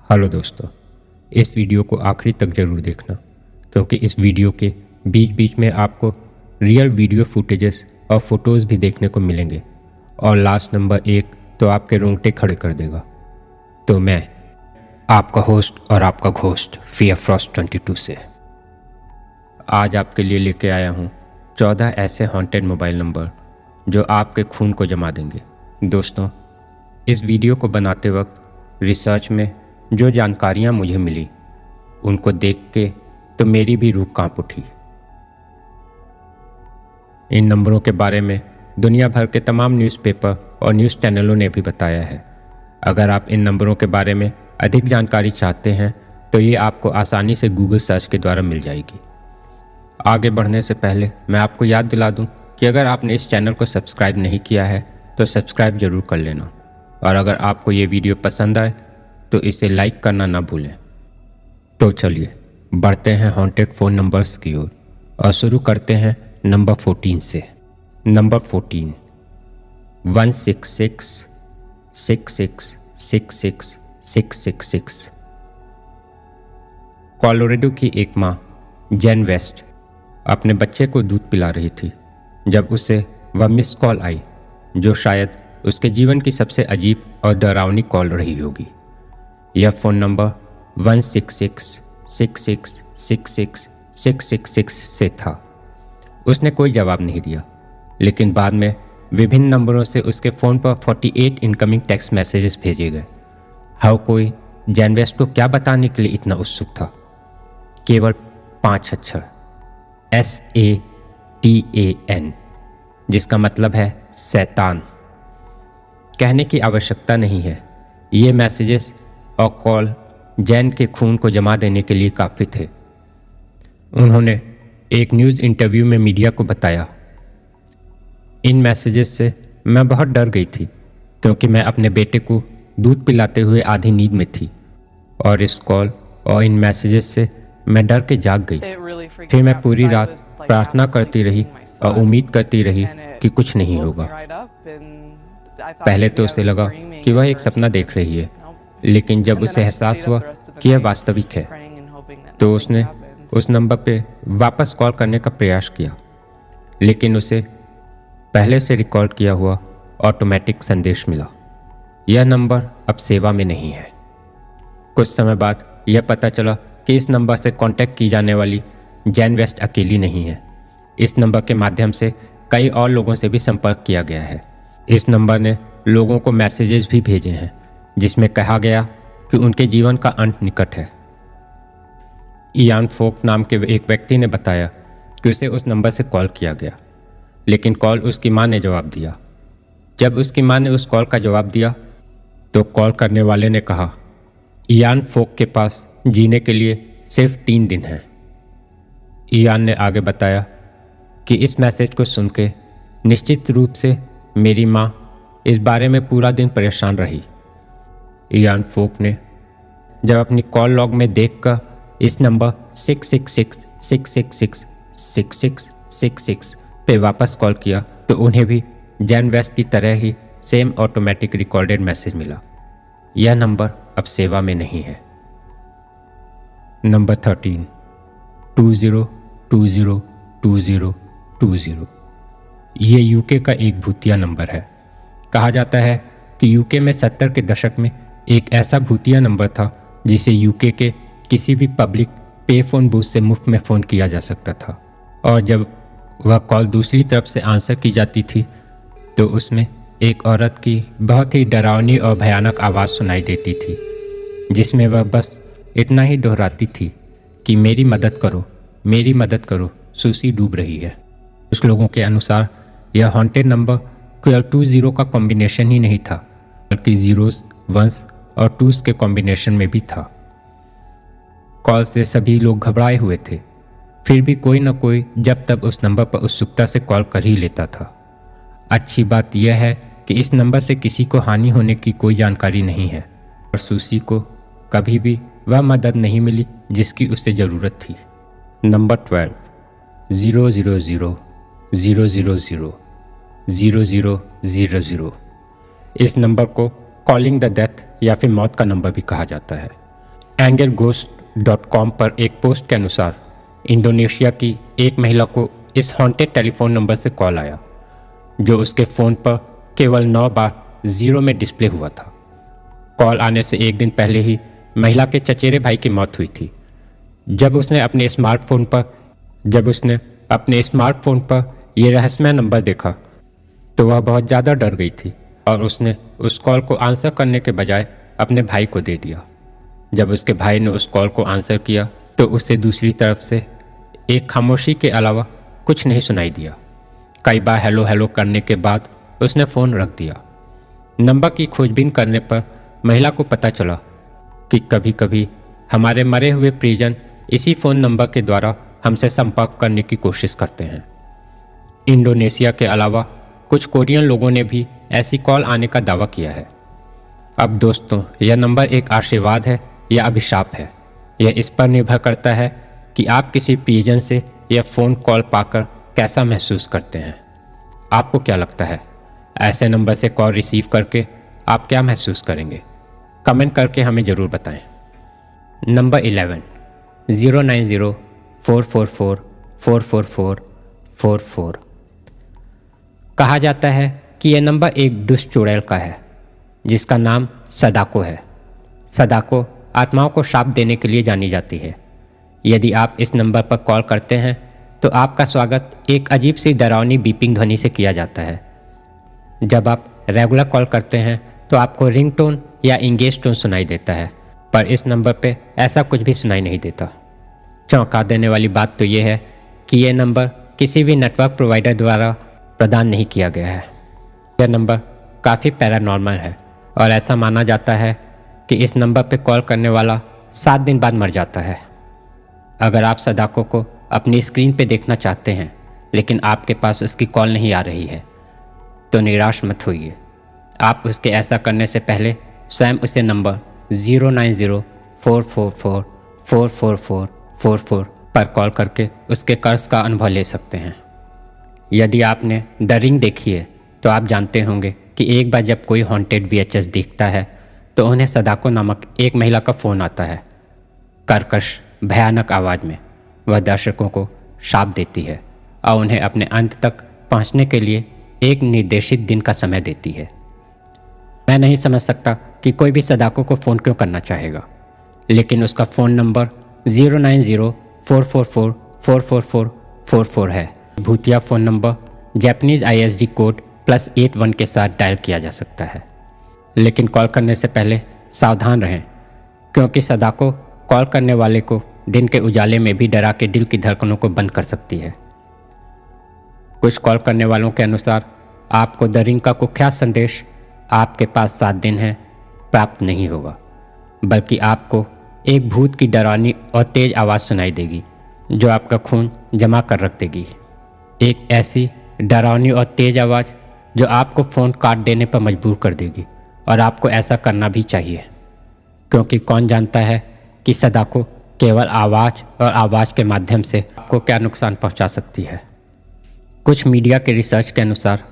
Hello दोस्तों, इस video को आखिरी तक ज़रूर देखना क्योंकि इस वीडियो के बीच बीच में आपको रियल वीडियो फुटेजेस और फोटोज़ भी देखने को मिलेंगे और लास्ट नंबर 1 तो आपके रोंगटे खड़े कर देगा। तो मैं आपका होस्ट और आपका घोस्ट फियर फ्रॉस्ट 22 से आज आपके लिए लेके आया हूँ 14 ऐसे हॉन्टेड मोबाइल नंबर जो आपके खून को जमा देंगे। दोस्तों, इस वीडियो को बनाते वक्त रिसर्च में जो जानकारियाँ मुझे मिली उनको देख के तो मेरी भी रूह कांप उठी। इन नंबरों के बारे में दुनिया भर के तमाम न्यूज़पेपर और न्यूज़ चैनलों ने भी बताया है। अगर आप इन नंबरों के बारे में अधिक जानकारी चाहते हैं तो ये आपको आसानी से गूगल सर्च के द्वारा मिल जाएगी। आगे बढ़ने से पहले मैं आपको याद दिला दूं कि अगर आपने इस चैनल को सब्सक्राइब नहीं किया है तो सब्सक्राइब ज़रूर कर लेना, और अगर आपको ये वीडियो पसंद आए तो इसे लाइक करना ना भूलें। तो चलिए बढ़ते हैं हॉन्टेड फ़ोन नंबर्स की ओर और शुरू करते हैं नंबर 14 से। नंबर 14 166 66 66 666। कोलोराडो की एक माँ जेन वेस्ट अपने बच्चे को दूध पिला रही थी जब उसे वह मिस कॉल आई जो शायद उसके जीवन की सबसे अजीब और डरावनी कॉल रही होगी। यह फ़ोन नंबर 166 66 66 666 से था। उसने कोई जवाब नहीं दिया, लेकिन बाद में विभिन्न नंबरों से उसके फ़ोन पर 48 इनकमिंग टेक्स्ट मैसेजेस भेजे गए। हर कोई जेन वेस्ट को क्या बताने के लिए इतना उत्सुक था। केवल 5 अक्षर SATAN, जिसका मतलब है शैतान। कहने की आवश्यकता नहीं है, ये मैसेजेस और कॉल जैन के खून को जमा देने के लिए काफ़ी थे। उन्होंने एक न्यूज़ इंटरव्यू में मीडिया को बताया, इन मैसेजेस से मैं बहुत डर गई थी क्योंकि मैं अपने बेटे को दूध पिलाते हुए आधी नींद में थी, और इस कॉल और इन मैसेजेस से मैं डर के जाग गई। फिर मैं पूरी रात प्रार्थना करती रही और उम्मीद करती रही कि कुछ नहीं होगा। पहले तो उसे लगा कि वह एक सपना देख रही है, लेकिन जब उसे एहसास हुआ कि यह वास्तविक है तो उसने उस नंबर पे वापस कॉल करने का प्रयास किया, लेकिन उसे पहले से रिकॉर्ड किया हुआ ऑटोमेटिक संदेश मिला, यह नंबर अब सेवा में नहीं है। कुछ समय बाद यह पता चला कि इस नंबर से कांटेक्ट की जाने वाली जैन वेस्ट अकेली नहीं है। इस नंबर के माध्यम से कई और लोगों से भी संपर्क किया गया है। इस नंबर ने लोगों को मैसेजेस भी भेजे हैं जिसमें कहा गया कि उनके जीवन का अंत निकट है। इयान फोक नाम के एक व्यक्ति ने बताया कि उसे उस नंबर से कॉल किया गया, लेकिन कॉल उसकी मां ने जवाब दिया। जब उसकी मां ने उस कॉल का जवाब दिया तो कॉल करने वाले ने कहा, इयान फोक के पास जीने के लिए सिर्फ 3 दिन हैं। इयान ने आगे बताया कि इस मैसेज को सुन के निश्चित रूप से मेरी माँ इस बारे में पूरा दिन परेशान रही। इयान फोक ने जब अपनी कॉल लॉग में देखकर इस नंबर 666 666 6666 पे वापस कॉल किया तो उन्हें भी जैन वेस्ट की तरह ही सेम ऑटोमेटिक रिकॉर्डेड मैसेज मिला, यह नंबर अब सेवा में नहीं है। नंबर 13 20202020। ये यूके का एक भूतिया नंबर है। कहा जाता है कि यूके में 70 के दशक में एक ऐसा भूतिया नंबर था जिसे यूके के किसी भी पब्लिक पे फ़ोन बूथ से मुफ्त में फ़ोन किया जा सकता था, और जब वह कॉल दूसरी तरफ से आंसर की जाती थी तो उसमें एक औरत की बहुत ही डरावनी और भयानक आवाज़ सुनाई देती थी, जिसमें वह बस इतना ही दोहराती थी कि मेरी मदद करो, सुसी डूब रही है। कुछ लोगों के अनुसार यह हॉन्टेड नंबर केवल 20 का कॉम्बिनेशन ही नहीं था, बल्कि ज़ीरोस, वंस और टूस के कॉम्बिनेशन में भी था। कॉल से सभी लोग घबराए हुए थे, फिर भी कोई न कोई जब तब उस नंबर पर उत्सुकता से कॉल कर ही लेता था। अच्छी बात यह है कि इस नंबर से किसी को हानि होने की कोई जानकारी नहीं है, और सुसी को कभी भी वह मदद नहीं मिली जिसकी उसे ज़रूरत थी। नंबर 12 000000000। इस नंबर को कॉलिंग द डेथ या फिर मौत का नंबर भी कहा जाता है। angerghost.com पर एक पोस्ट के अनुसार इंडोनेशिया की एक महिला को इस हॉन्टेड टेलीफोन नंबर से कॉल आया, जो उसके फ़ोन पर केवल 9 बार 0 में डिस्प्ले हुआ था। कॉल आने से एक दिन पहले ही महिला के चचेरे भाई की मौत हुई थी। जब उसने अपने स्मार्टफोन पर यह रहस्यमय नंबर देखा तो वह बहुत ज़्यादा डर गई थी और उसने उस कॉल को आंसर करने के बजाय अपने भाई को दे दिया। जब उसके भाई ने उस कॉल को आंसर किया तो उसे दूसरी तरफ से एक खामोशी के अलावा कुछ नहीं सुनाई दिया। कई बार हेलो हेलो करने के बाद उसने फ़ोन रख दिया। नंबर की खोजबीन करने पर महिला को पता चला कि कभी कभी हमारे मरे हुए परिजन इसी फ़ोन नंबर के द्वारा हमसे संपर्क करने की कोशिश करते हैं। इंडोनेशिया के अलावा कुछ कोरियन लोगों ने भी ऐसी कॉल आने का दावा किया है। अब दोस्तों, यह नंबर एक आशीर्वाद है या अभिशाप है, यह इस पर निर्भर करता है कि आप किसी परिजन से यह फ़ोन कॉल पाकर कैसा महसूस करते हैं। आपको क्या लगता है, ऐसे नंबर से कॉल रिसीव करके आप क्या महसूस करेंगे? कमेंट करके हमें ज़रूर बताएं। नंबर 11 09044444444। कहा जाता है कि यह नंबर एक दुष्ट चुड़ैल का है जिसका नाम सदाको है। सदाको आत्माओं को श्राप देने के लिए जानी जाती है। यदि आप इस नंबर पर कॉल करते हैं तो आपका स्वागत एक अजीब सी डरावनी बीपिंग ध्वनि से किया जाता है। जब आप रेगुलर कॉल करते हैं तो आपको रिंगटोन या इंगेज टोन सुनाई देता है, पर इस नंबर पे ऐसा कुछ भी सुनाई नहीं देता। चौंका देने वाली बात तो ये है कि यह नंबर किसी भी नेटवर्क प्रोवाइडर द्वारा प्रदान नहीं किया गया है। यह नंबर काफ़ी पैरानॉर्मल है और ऐसा माना जाता है कि इस नंबर पे कॉल करने वाला 7 दिन बाद मर जाता है। अगर आप सदाको को अपनी स्क्रीन पे देखना चाहते हैं लेकिन आपके पास उसकी कॉल नहीं आ रही है तो निराश मत होइए। आप उसके ऐसा करने से पहले स्वयं उसे नंबर 09044444444 पर कॉल करके उसके कर्ज का अनुभव ले सकते हैं। यदि आपने द रिंग देखी है तो आप जानते होंगे कि एक बार जब कोई हॉन्टेड VHS दिखता है तो उन्हें सदाको नामक एक महिला का फ़ोन आता है। कर्कश भयानक आवाज़ में वह दर्शकों को शाप देती है और उन्हें अपने अंत तक पहुंचने के लिए एक निर्देशित दिन का समय देती है। मैं नहीं समझ सकता कि कोई भी सदाको को फ़ोन क्यों करना चाहेगा, लेकिन उसका फ़ोन नंबर 09044444444 है। भूतिया phone number Japanese ISD code +81 के साथ डायल किया जा सकता है। लेकिन कॉल करने से पहले सावधान रहें, क्योंकि सदाको कॉल करने वाले को दिन के उजाले में भी डरा के दिल की धड़कनों को बंद कर सकती है। कुछ कॉल करने वालों के अनुसार आपको द रिंग का कुख्यात संदेश आपके पास 7 दिन है प्राप्त नहीं होगा, बल्कि आपको एक भूत की डरावनी और तेज आवाज़ सुनाई देगी जो आपका खून जमा कर रख देगी। एक ऐसी डरावनी और तेज आवाज़ जो आपको फ़ोन काट देने पर मजबूर कर देगी, और आपको ऐसा करना भी चाहिए, क्योंकि कौन जानता है कि सदाको केवल आवाज़ और आवाज़ के माध्यम से आपको क्या नुकसान पहुंचा सकती है। कुछ मीडिया के रिसर्च के अनुसार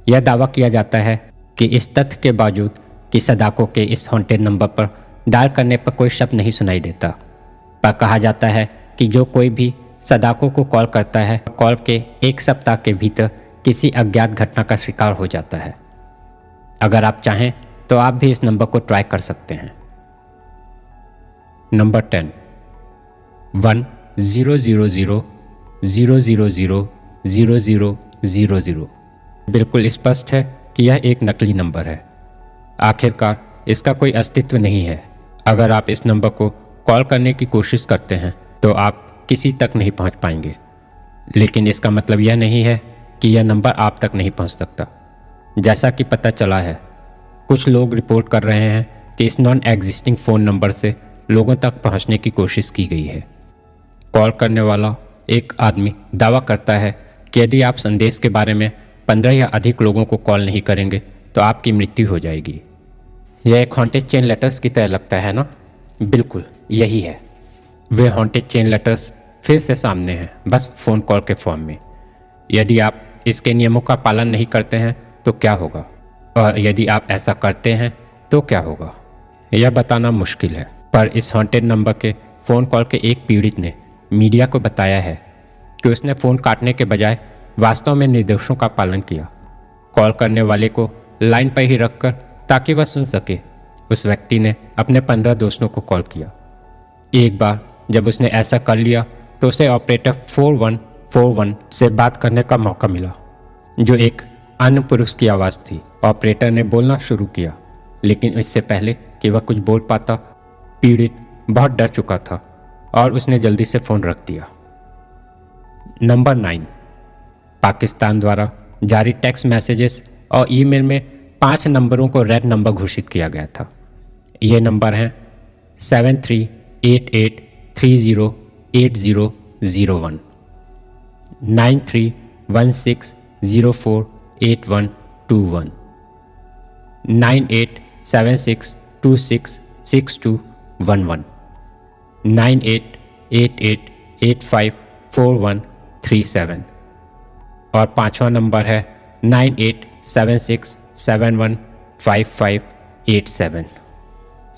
यह दावा किया जाता है कि इस तथ्य के बावजूद कि सदाको के इस हॉन्टेड नंबर पर डायल करने पर कोई शब्द नहीं सुनाई देता, पर कहा जाता है कि जो कोई भी सदाको को कॉल करता है, कॉल के 1 सप्ताह के भीतर किसी अज्ञात घटना का शिकार हो जाता है। अगर आप चाहें तो आप भी इस नंबर को ट्राई कर सकते हैं। नंबर 10 1000000000। बिल्कुल स्पष्ट है कि यह एक नकली नंबर है। आखिरकार इसका कोई अस्तित्व नहीं है। अगर आप इस नंबर को कॉल करने की कोशिश करते हैं तो आप किसी तक नहीं पहुंच पाएंगे, लेकिन इसका मतलब यह नहीं है कि यह नंबर आप तक नहीं पहुंच सकता। जैसा कि पता चला है, कुछ लोग रिपोर्ट कर रहे हैं कि इस नॉन एग्जिस्टिंग फ़ोन नंबर से लोगों तक पहुंचने की कोशिश की गई है। कॉल करने वाला एक आदमी दावा करता है कि यदि आप संदेश के बारे में 15 या अधिक लोगों को कॉल नहीं करेंगे तो आपकी मृत्यु हो जाएगी। यह एक हॉन्टेड चेन लेटर्स की तरह लगता है ना? बिल्कुल यही है। वे हॉन्टेड चेन लेटर्स फिर से सामने हैं, बस फ़ोन कॉल के फॉर्म में। यदि आप इसके नियमों का पालन नहीं करते हैं तो क्या होगा, और यदि आप ऐसा करते हैं तो क्या होगा, यह बताना मुश्किल है। पर इस हॉन्टेड नंबर के फ़ोन कॉल के एक पीड़ित ने मीडिया को बताया है कि उसने फ़ोन काटने के बजाय वास्तव में निर्देशों का पालन किया, कॉल करने वाले को लाइन पर ही रखकर ताकि वह सुन सके। उस व्यक्ति ने अपने 15 दोस्तों को कॉल किया। एक बार जब उसने ऐसा कर लिया तो उसे ऑपरेटर 4141 से बात करने का मौका मिला, जो एक अन्य पुरुष की आवाज़ थी। ऑपरेटर ने बोलना शुरू किया, लेकिन इससे पहले कि वह कुछ बोल पाता, पीड़ित बहुत डर चुका था और उसने जल्दी से फ़ोन रख दिया। नंबर 9, पाकिस्तान द्वारा जारी टेक्स्ट मैसेजेस और ईमेल में 5 नंबरों को रेड नंबर घोषित किया गया था। ये नंबर हैं 7388308001, 9316048121, 9876266211, 9888854137 और 5वां नंबर है 9876715587।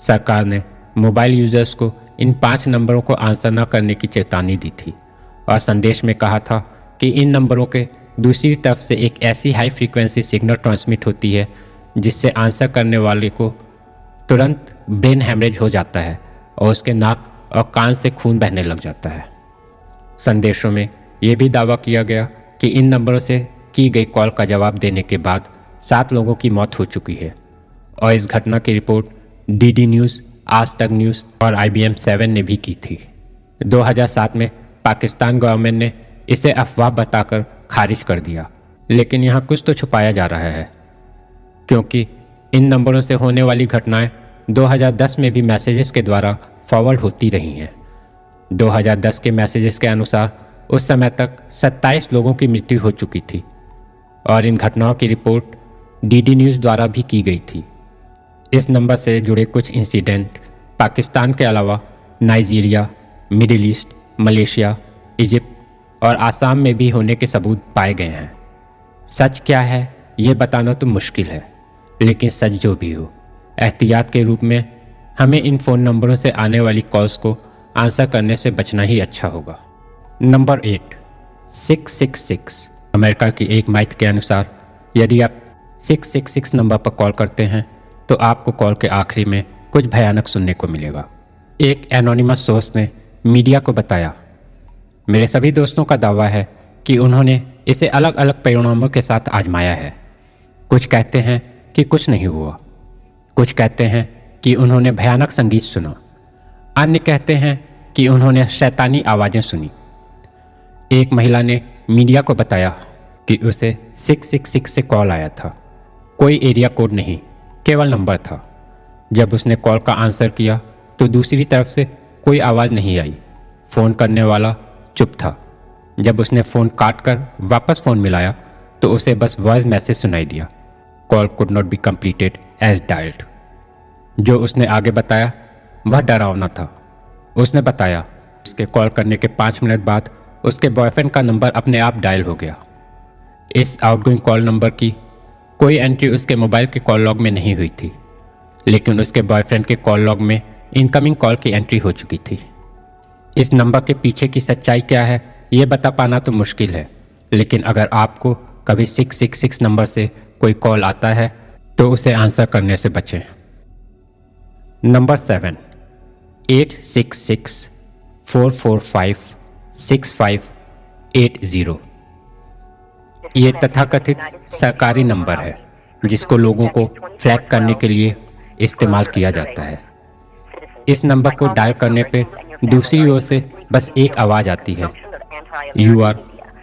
सरकार ने मोबाइल यूजर्स को इन 5 नंबरों को आंसर न करने की चेतावनी दी थी और संदेश में कहा था कि इन नंबरों के दूसरी तरफ से एक ऐसी हाई फ्रीक्वेंसी सिग्नल ट्रांसमिट होती है जिससे आंसर करने वाले को तुरंत ब्रेन हैमरेज हो जाता है और उसके नाक और कान से खून बहने लग जाता है। संदेशों में यह भी दावा किया गया कि इन नंबरों से की गई कॉल का जवाब देने के बाद 7 लोगों की मौत हो चुकी है और इस घटना की रिपोर्ट डीडी न्यूज़, आज तक न्यूज़ और IBM 7 ने भी की थी। 2007 में पाकिस्तान गवर्नमेंट ने इसे अफवाह बताकर खारिज कर दिया, लेकिन यहाँ कुछ तो छुपाया जा रहा है, क्योंकि इन नंबरों से होने वाली घटनाएं 2010 में भी मैसेजेस के द्वारा फॉरवर्ड होती रही हैं। 2010 के मैसेजेस के अनुसार उस समय तक 27 लोगों की मृत्यु हो चुकी थी और इन घटनाओं की रिपोर्ट डीडी न्यूज़ द्वारा भी की गई थी। इस नंबर से जुड़े कुछ इंसिडेंट पाकिस्तान के अलावा Nigeria, middle east, Malaysia, Egypt और आसाम में भी होने के सबूत पाए गए हैं। सच क्या है ये बताना तो मुश्किल है, लेकिन सच जो भी हो, एहतियात के रूप में हमें इन फ़ोन नंबरों से आने वाली कॉल्स को आंसर करने से बचना ही अच्छा होगा। नंबर 8, 666। अमेरिका की एक माहिती के अनुसार यदि आप 666 नंबर पर कॉल करते हैं तो आपको कॉल के आखिरी में कुछ भयानक सुनने को मिलेगा। एक एनोनिमस सोर्स ने मीडिया को बताया, मेरे सभी दोस्तों का दावा है कि उन्होंने इसे अलग अलग परिणामों के साथ आजमाया है। कुछ कहते हैं कि कुछ नहीं हुआ, कुछ कहते हैं कि उन्होंने भयानक संगीत सुना, अन्य कहते हैं कि उन्होंने शैतानी आवाज़ें सुनी। एक महिला ने मीडिया को बताया कि उसे 666 से कॉल आया था। कोई एरिया कोड नहीं, केवल नंबर था। जब उसने कॉल का आंसर किया तो दूसरी तरफ से कोई आवाज़ नहीं आई। फ़ोन करने वाला चुप था। जब उसने फ़ोन काट कर वापस फ़ोन मिलाया तो उसे बस वॉइस मैसेज सुनाई दिया, call could not be completed as dialled. जो उसने आगे बताया वह डरावना था। उसने बताया उसके कॉल करने के 5 मिनट बाद उसके बॉयफ्रेंड का नंबर अपने आप डायल हो गया। इस आउटगोइंग कॉल नंबर की कोई एंट्री उसके मोबाइल के कॉल लॉग में नहीं हुई थी, लेकिन उसके बॉयफ्रेंड के कॉल लॉग में इनकमिंग कॉल की एंट्री हो चुकी थी। इस नंबर के पीछे की सच्चाई क्या है ये बता पाना तो मुश्किल है, लेकिन अगर आपको कभी 666 नंबर से कोई कॉल आता है तो उसे आंसर करने से बचें। नंबर 7, 866-445-6580। ये तथाकथित सरकारी नंबर है जिसको लोगों को फ्लैग करने के लिए इस्तेमाल किया जाता है। इस नंबर को डायल करने पे दूसरी ओर से बस एक आवाज़ आती है, you are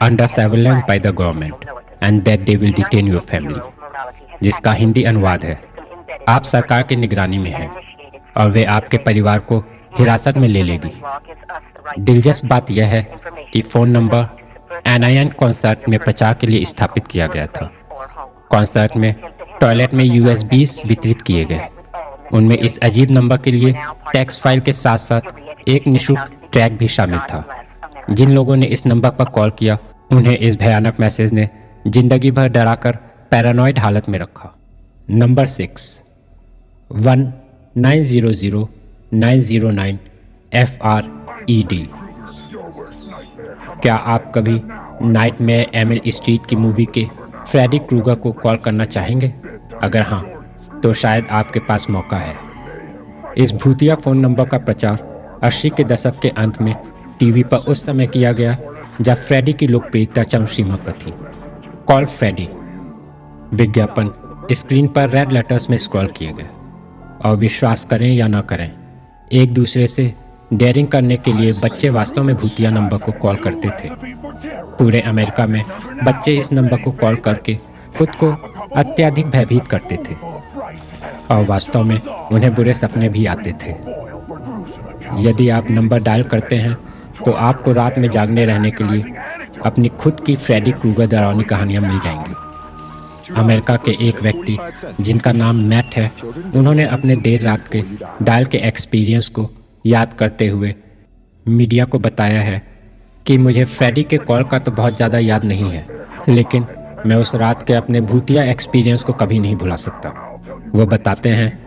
under surveillance by the government and that they will detain your family, जिसका हिंदी अनुवाद है, आप सरकार की निगरानी में हैं और वे आपके परिवार को हिरासत में ले लेगी। दिलचस्प बात यह है कि फ़ोन नंबर NIN कॉन्सर्ट में प्रचार के लिए स्थापित किया गया था। कॉन्सर्ट में टॉयलेट में USBs वितरित किए गए। उनमें इस अजीब नंबर के लिए टेक्स्ट फाइल के साथ साथ एक निःशुल्क ट्रैक भी शामिल था। जिन लोगों ने इस नंबर पर कॉल किया उन्हें इस भयानक मैसेज ने जिंदगी भर डराकर पैरानॉइड हालत में रखा। Number 6, 1900 909FRED। क्या आप कभी नाइटमेयर एमिल स्ट्रीट की मूवी के फ्रेडी क्रूगर को कॉल करना चाहेंगे? अगर हाँ, तो शायद आपके पास मौका है। इस भूतिया फ़ोन नंबर का प्रचार 80 के दशक के अंत में टीवी पर उस समय किया गया जब फ्रेडी की लोकप्रियता चरम सीमा पर थी। Call Freddy. विज्ञापन स्क्रीन पर रेड लेटर्स में स्क्रॉल किए गए, और विश्वास करें या ना करें, एक दूसरे से डेयरिंग करने के लिए बच्चे वास्तव में भूतिया नंबर को कॉल करते थे। पूरे अमेरिका में बच्चे इस नंबर को कॉल करके खुद को अत्यधिक भयभीत करते थे, और वास्तव में उन्हें बुरे सपने भी आते थे। यदि आप नंबर डायल करते हैं तो आपको रात में जागने रहने के लिए अपनी खुद की फ्रेडी क्रूगर डरावनी कहानियाँ मिल जाएंगी। अमेरिका के एक व्यक्ति जिनका नाम मैट है, उन्होंने अपने देर रात के डायल के एक्सपीरियंस को याद करते हुए मीडिया को बताया है कि मुझे फ्रेडी के कॉल का तो बहुत ज़्यादा याद नहीं है, लेकिन मैं उस रात के अपने भूतिया एक्सपीरियंस को कभी नहीं भुला सकता। वो बताते हैं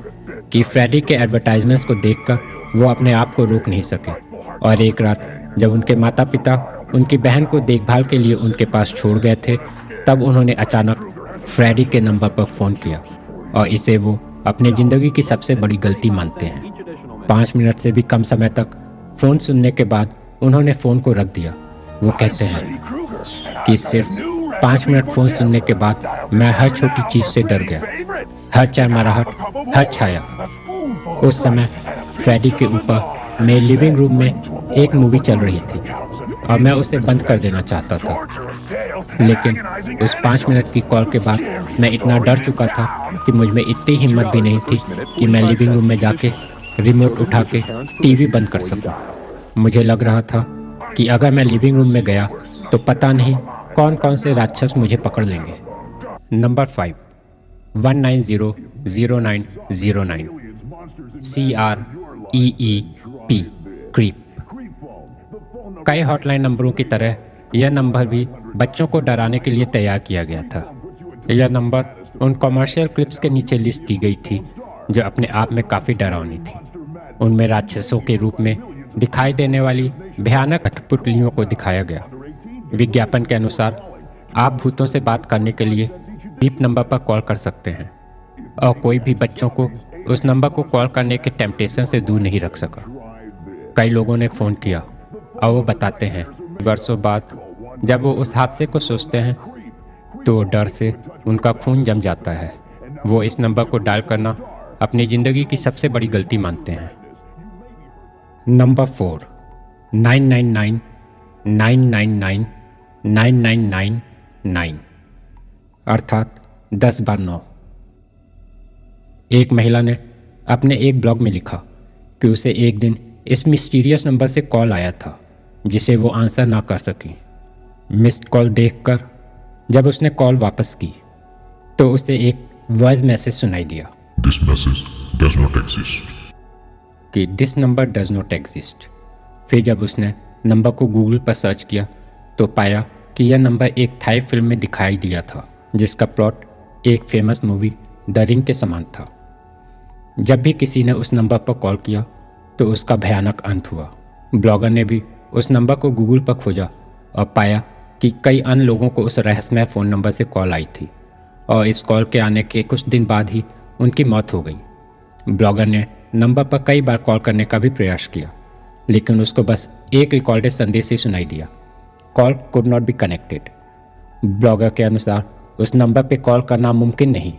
कि फ्रेडी के एडवर्टाइजमेंट्स को देखकर वो अपने आप को रोक नहीं सके, और एक रात जब उनके माता पिता उनकी बहन को देखभाल के लिए उनके पास छोड़ गए थे, तब उन्होंने अचानक फ्रेडी के नंबर पर फ़ोन किया, और इसे वो अपनी ज़िंदगी की सबसे बड़ी गलती मानते हैं। 5 मिनट से भी कम समय तक फ़ोन सुनने के बाद उन्होंने फ़ोन को रख दिया। वो कहते हैं कि सिर्फ 5 मिनट फ़ोन सुनने के बाद मैं हर छोटी चीज़ से डर गया, हर चरमराहट, हर छाया। उस समय फ्रेडी के ऊपर मेरे लिविंग रूम में एक मूवी चल रही थी, और मैं उसे बंद कर देना चाहता था, लेकिन उस 5 मिनट की कॉल के बाद मैं इतना डर चुका था कि मुझ में इतनी हिम्मत भी नहीं थी कि मैं लिविंग रूम में जाके रिमोट उठा के टीवी बंद कर सकूं। मुझे लग रहा था कि अगर मैं लिविंग रूम में गया तो पता नहीं कौन कौन से राक्षस मुझे पकड़ लेंगे। Number 5, 1900909 CREEP creep. कई हॉटलाइन नंबरों की तरह यह नंबर भी बच्चों को डराने के लिए तैयार किया गया था। यह नंबर उन कमर्शियल क्लिप्स के नीचे लिस्ट की गई थी जो अपने आप में काफ़ी डरावनी थी। उनमें राक्षसों के रूप में दिखाई देने वाली भयानक कठपुतलियों को दिखाया गया। विज्ञापन के अनुसार आप भूतों से बात करने के लिए बीप नंबर पर कॉल कर सकते हैं, और कोई भी बच्चों को उस नंबर को कॉल करने के टेम्पटेशन से दूर नहीं रख सका। कई लोगों ने फ़ोन किया, और वो बताते हैं वर्षों बाद जब वो उस हादसे को सोचते हैं तो डर से उनका खून जम जाता है। वो इस नंबर को डायल करना अपनी ज़िंदगी की सबसे बड़ी गलती मानते हैं। नंबर 4, 999999999 अर्थात 10 बार 9। एक महिला ने अपने एक ब्लॉग में लिखा कि उसे एक दिन इस मिस्टीरियस नंबर से कॉल आया था जिसे वो आंसर ना कर सकी। मिस्ड कॉल देखकर जब उसने कॉल वापस की तो उसे एक वॉइस मैसेज सुनाई दिया This message does not exist. कि this number does not exist. फिर जब उसने नंबर को गूगल पर सर्च किया तो पाया कि यह नंबर एक थाई फिल्म में दिखाई दिया था जिसका प्लॉट एक फेमस मूवी द रिंग के समान था। जब भी किसी ने उस नंबर पर कॉल किया तो उसका भयानक अंत हुआ। ब्लॉगर ने भी उस नंबर को गूगल पर खोजा और पाया कि कई अन्य लोगों को उस रहस्यमय फ़ोन नंबर से कॉल आई थी, और इस कॉल के आने के कुछ दिन बाद ही उनकी मौत हो गई। ब्लॉगर ने नंबर पर कई बार कॉल करने का भी प्रयास किया, लेकिन उसको बस एक रिकॉर्डेड संदेश ही सुनाई दिया, call could not be connected. Blogger के अनुसार उस नंबर पे कॉल करना मुमकिन नहीं,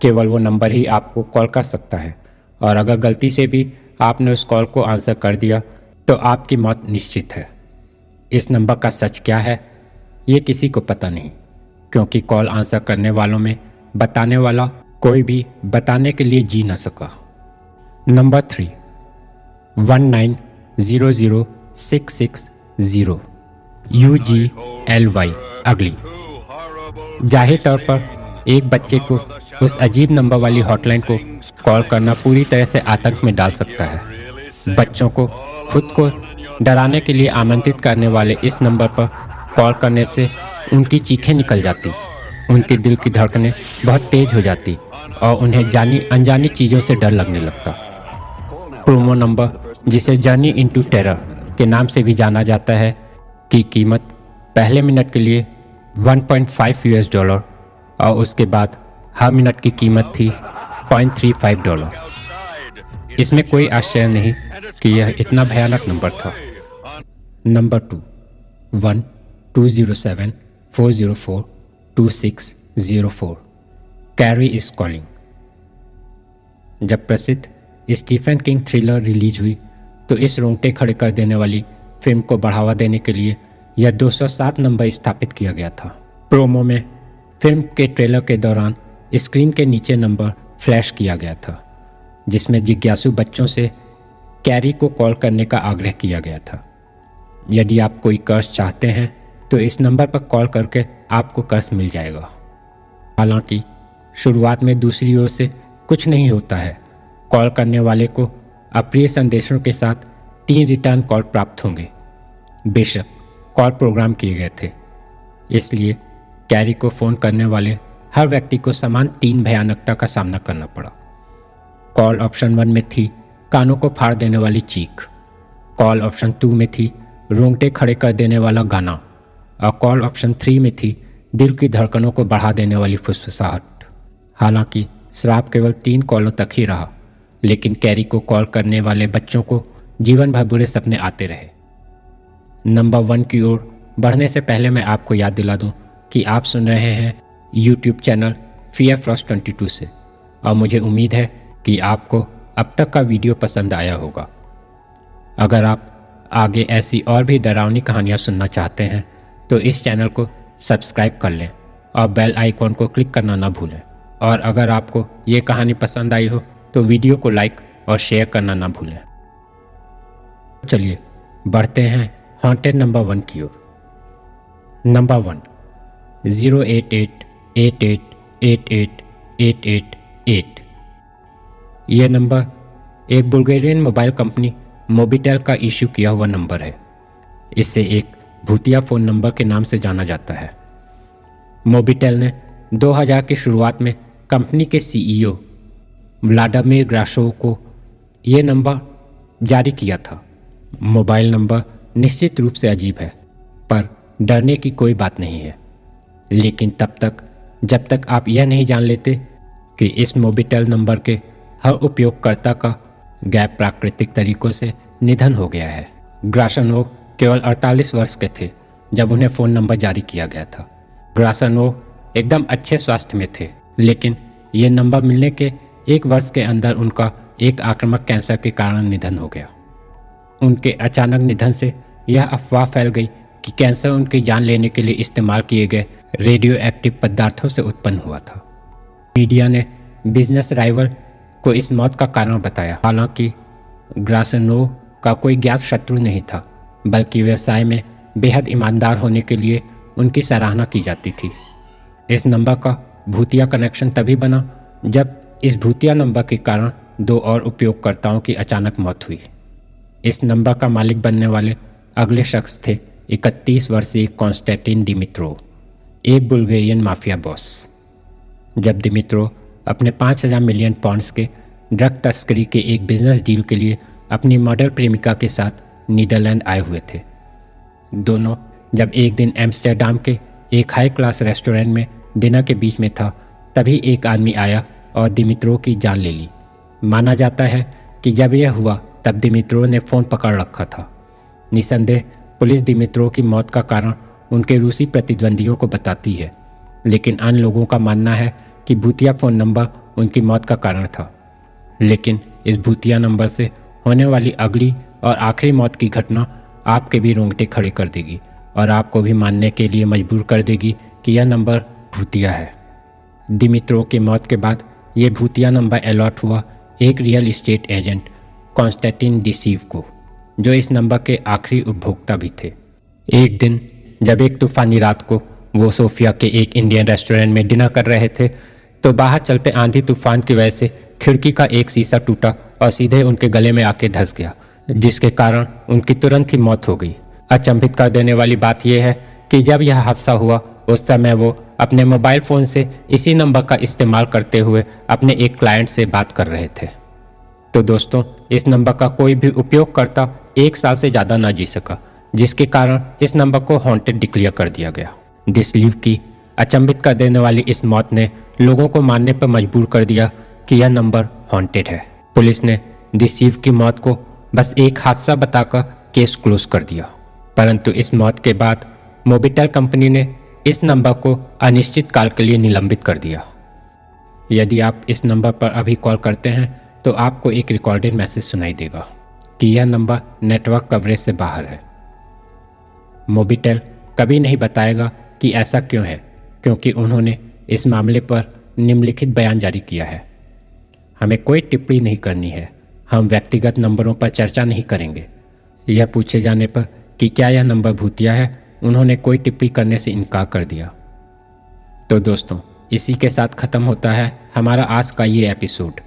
केवल वो नंबर ही आपको कॉल कर सकता है, और अगर गलती से भी आपने उस कॉल को आंसर कर दिया तो आपकी मौत निश्चित है। इस नंबर का सच क्या है ये किसी को पता नहीं, क्योंकि कॉल आंसर करने वालों में बताने वाला कोई भी बताने के लिए जी न सका। नंबर 3, 1900660 UGLY अगली। जाहिर तौर पर एक बच्चे को उस अजीब नंबर वाली हॉटलाइन को कॉल करना पूरी तरह से आतंक में डाल सकता है। बच्चों को खुद को डराने के लिए आमंत्रित करने वाले इस नंबर पर कॉल करने से उनकी चीखें निकल जाती, उनके दिल की धड़कनें बहुत तेज हो जाती और उन्हें जानी अनजानी चीज़ों से डर लगने लगता। प्रोमो नंबर, जिसे जर्नी इनटू टेरर के नाम से भी जाना जाता है, की कीमत पहले मिनट के लिए $1.5 और उसके बाद हर मिनट की कीमत थी $0.35। इसमें कोई आश्चर्य नहीं कि यह इतना भयानक नंबर था। नंबर 2, 1-207-404-2604। Carry is calling. जब प्रसिद्ध स्टीफन किंग थ्रिलर रिलीज हुई तो इस रोंगटे खड़े कर देने वाली फिल्म को बढ़ावा देने के लिए यह 207 नंबर स्थापित किया गया था। प्रोमो में फिल्म के ट्रेलर के दौरान स्क्रीन के नीचे नंबर फ्लैश किया गया था, जिसमें जिज्ञासु बच्चों से कैरी को कॉल करने का आग्रह किया गया था। यदि आप कोई कर्ज चाहते हैं तो इस नंबर पर कॉल करके आपको कर्ज मिल जाएगा। हालांकि शुरुआत में दूसरी ओर से कुछ नहीं होता है। कॉल करने वाले को अप्रिय संदेशों के साथ 3 रिटर्न कॉल प्राप्त होंगे। बेशक कॉल प्रोग्राम किए गए थे, इसलिए कैरी को फ़ोन करने वाले हर व्यक्ति को समान 3 भयानकता का सामना करना पड़ा। कॉल ऑप्शन 1 में थी कानों को फाड़ देने वाली चीख, कॉल ऑप्शन 2 में थी रोंगटे खड़े कर देने वाला गाना, और कॉल ऑप्शन 3 में थी दिल की धड़कनों को बढ़ा देने वाली फुसफुसाहट। हालांकि श्राप केवल 3 कॉलों तक ही रहा, लेकिन कैरी को कॉल करने वाले बच्चों को जीवन भर बुरे सपने आते रहे। नंबर 1 की ओर बढ़ने से पहले मैं आपको याद दिला दूं कि आप सुन रहे हैं यूट्यूब चैनल फियर फ्रॉस्ट 22 से, और मुझे उम्मीद है कि आपको अब तक का वीडियो पसंद आया होगा। अगर आप आगे ऐसी और भी डरावनी कहानियाँ सुनना चाहते हैं तो इस चैनल को सब्सक्राइब कर लें और बेल आइकॉन को क्लिक करना ना भूलें। और अगर आपको ये कहानी पसंद आई हो तो वीडियो को लाइक और शेयर करना ना भूलें। चलिए बढ़ते हैं हॉन्टेड नंबर 1 की ओर। नंबर 1, 08888888888। यह नंबर एक बुल्गारियन मोबाइल कंपनी मोबिटेल का इशू किया हुआ नंबर है। इसे एक भूतिया फ़ोन नंबर के नाम से जाना जाता है। मोबिटेल ने 2000 की शुरुआत में कंपनी के सीईओ व्लादिमीर ग्राशोव को ये नंबर जारी किया था। मोबाइल नंबर निश्चित रूप से अजीब है, पर डरने की कोई बात नहीं है। लेकिन तब तक जब तक आप यह नहीं जान लेते कि इस मोबिटेल नंबर के हर उपयोगकर्ता का गैर प्राकृतिक तरीकों से निधन हो गया है। ग्राशनोव केवल 48 वर्ष के थे जब उन्हें फ़ोन नंबर जारी किया गया था। ग्राशनोव एकदम अच्छे स्वास्थ्य में थे, लेकिन ये नंबर मिलने के 1 वर्ष के अंदर उनका एक आक्रामक कैंसर के कारण निधन हो गया। उनके अचानक निधन से यह अफवाह फैल गई कि कैंसर उनकी जान लेने के लिए इस्तेमाल किए गए रेडियो एक्टिव पदार्थों से उत्पन्न हुआ था। मीडिया ने बिजनेस राइवल को इस मौत का कारण बताया। हालांकि ग्राशनोव का कोई ज्ञात शत्रु नहीं था, बल्कि व्यवसाय में बेहद ईमानदार होने के लिए उनकी सराहना की जाती थी। इस नंबर का भूतिया कनेक्शन तभी बना जब इस भूतिया नंबर के कारण 2 और उपयोगकर्ताओं की अचानक मौत हुई। इस नंबर का मालिक बनने वाले अगले शख्स थे 31 वर्षीय कॉन्स्टेंटिन दिमित्रोव, एक बुल्गारियन माफिया बॉस। जब दिमित्रोव अपने 5000 मिलियन पाउंड्स के ड्रग तस्करी के एक बिजनेस डील के लिए अपनी मॉडल प्रेमिका के साथ नीदरलैंड आए हुए थे। दोनों जब एक दिन एम्स्टर्डम के एक हाई क्लास रेस्टोरेंट में डिनर के बीच में था, तभी एक आदमी आया और दिमित्रोव की जान ले ली। माना जाता है कि जब यह हुआ तब दिमित्रोव ने फ़ोन पकड़ रखा था। निसंदेह पुलिस दिमित्रोव की मौत का कारण उनके रूसी प्रतिद्वंदियों को बताती है, लेकिन अन्य लोगों का मानना है कि भूतिया फ़ोन नंबर उनकी मौत का कारण था। लेकिन इस भूतिया नंबर से होने वाली अगली और आखिरी मौत की घटना आपके भी रोंगटे खड़े कर देगी और आपको भी मानने के लिए मजबूर कर देगी कि यह नंबर भूतिया है। दिमित्रोव की मौत के बाद यह भूतिया नंबर अलॉट हुआ एक रियल एस्टेट एजेंट कॉन्स्टेंटिन दिसीव को, जो इस नंबर के आखिरी उपभोक्ता भी थे। एक दिन जब एक तूफानी रात को वो सोफिया के एक इंडियन रेस्टोरेंट में डिनर कर रहे थे, तो बाहर चलते आंधी तूफान की वजह से खिड़की का एक शीशा टूटा और सीधे उनके गले में आके धंस गया, जिसके कारण उनकी तुरंत ही मौत हो गई। अचंभित कर देने वाली बात यह है कि जब यह हादसा हुआ उस समय वो अपने मोबाइल फ़ोन से इसी नंबर का इस्तेमाल करते हुए अपने एक क्लाइंट से बात कर रहे थे। तो दोस्तों इस नंबर का कोई भी उपयोगकर्ता 1 साल से ज़्यादा ना जी सका, जिसके कारण इस नंबर को हॉन्टेड डिक्लेयर कर दिया गया। डिसलीव की अचंभित कर देने वाली इस मौत ने लोगों को मानने पर मजबूर कर दिया कि यह नंबर हॉन्टेड है। पुलिस ने डिसीव की मौत को बस एक हादसा बताकर केस क्लोज कर दिया, परंतु इस मौत के बाद मोबिटेल कंपनी ने इस नंबर को अनिश्चित काल के लिए निलंबित कर दिया। यदि आप इस नंबर पर अभी कॉल करते हैं तो आपको एक रिकॉर्डेड मैसेज सुनाई देगा कि यह नंबर नेटवर्क कवरेज से बाहर है। मोबिटेल कभी नहीं बताएगा कि ऐसा क्यों है, क्योंकि उन्होंने इस मामले पर निम्नलिखित बयान जारी किया है। हमें कोई टिप्पणी नहीं करनी है, हम व्यक्तिगत नंबरों पर चर्चा नहीं करेंगे। यह पूछे जाने पर कि क्या यह नंबर भूतिया है, उन्होंने कोई टिप्पणी करने से इनकार कर दिया। तो दोस्तों इसी के साथ ख़त्म होता है हमारा आज का ये एपिसोड।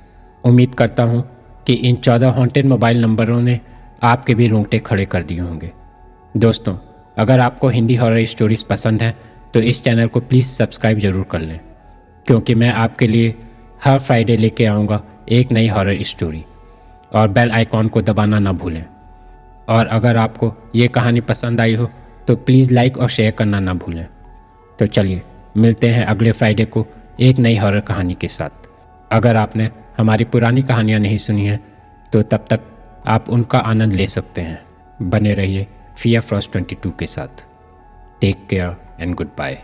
उम्मीद करता हूँ कि इन 14 हॉन्टेड मोबाइल नंबरों ने आपके भी रोंगटे खड़े कर दिए होंगे। दोस्तों अगर आपको हिंदी हॉरर स्टोरीज़ पसंद हैं तो इस चैनल को प्लीज़ सब्सक्राइब ज़रूर कर लें, क्योंकि मैं आपके लिए हर फ्राइडे लेके आऊँगा एक नई हॉरर स्टोरी। और बेल आइकॉन को दबाना ना भूलें। और अगर आपको ये कहानी पसंद आई हो तो प्लीज़ लाइक और शेयर करना ना भूलें। तो चलिए मिलते हैं अगले फ्राइडे को एक नई हॉरर कहानी के साथ। अगर आपने हमारी पुरानी कहानियाँ नहीं सुनी हैं तो तब तक आप उनका आनंद ले सकते हैं। बने रहिए फियर फ्रॉस्ट 22 के साथ। Take care and good bye.